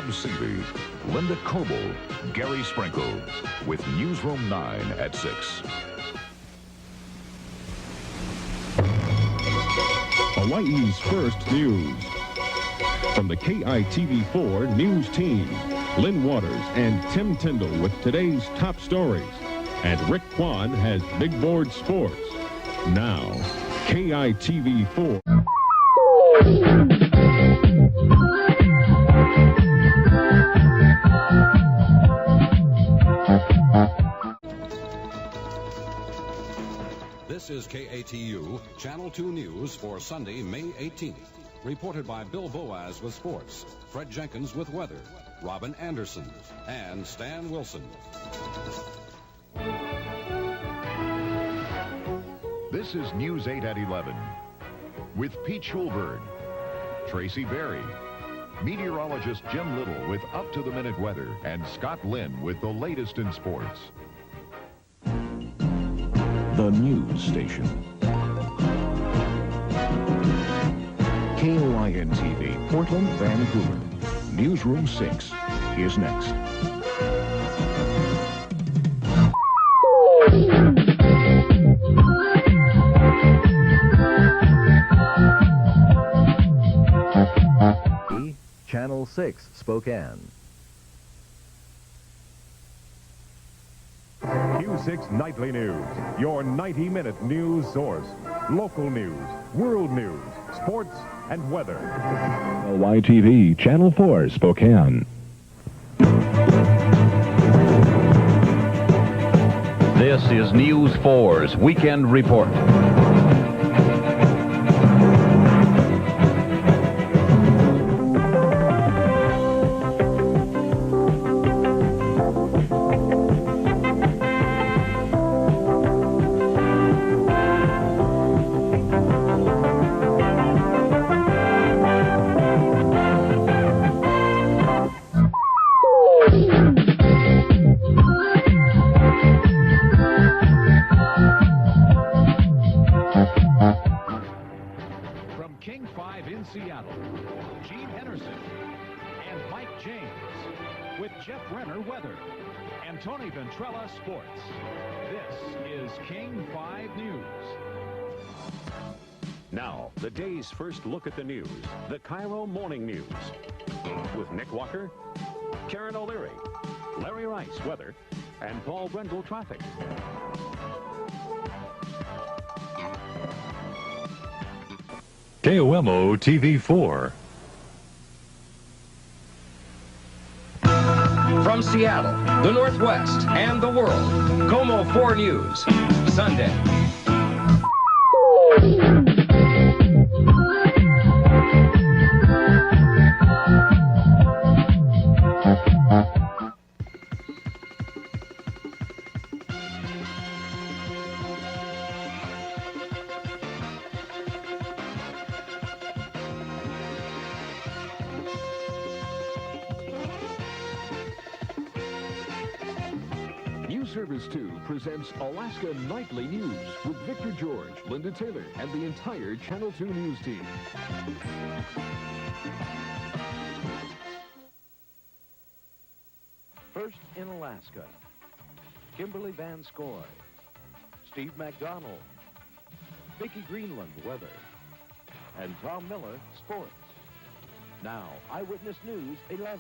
Bob Seeley, Linda Coble, Gary Sprinkle, with Newsroom 9 at 6. Hawaii's first news. From the KITV4 News Team, Lynn Waters and Tim Tyndall with today's top stories. And Rick Kwan has Big Board Sports. Now, KITV4. This is KATU, Channel 2 News for Sunday, May 18th. Reported by Bill Boaz with sports, Fred Jenkins with weather, Robin Anderson, and Stan Wilson. This is News 8 at 11 with Pete Schulberg, Tracy Berry, meteorologist Jim Little with up-to-the-minute weather, and Scott Lynn with the latest in sports. The news station. KOIN-TV, Portland, Vancouver. Newsroom 6 is next. Channel 6, Spokane. Q6 Nightly News, your 90-minute news source. Local news, world news, sports, and weather. YTV, Channel 4, Spokane. This is News 4's Weekend Report. King 5 in Seattle, Gene Henderson and Mike James with Jeff Renner weather and Tony Ventrella sports. This is King 5 News. Now, the day's first look at the news, the Cairo Morning News, with Nick Walker, Karen O'Leary, Larry Rice weather, and Paul Brendel traffic. KOMO TV4. From Seattle, the Northwest, and the world, KOMO 4 News, Sunday. News Service 2 presents Alaska Nightly News with Victor George, Linda Taylor, and the entire Channel 2 News team. First in Alaska, Kimberly Van Scoy, Steve McDonald, Vicki Greenland weather, and Tom Miller sports. Now, Eyewitness News 11.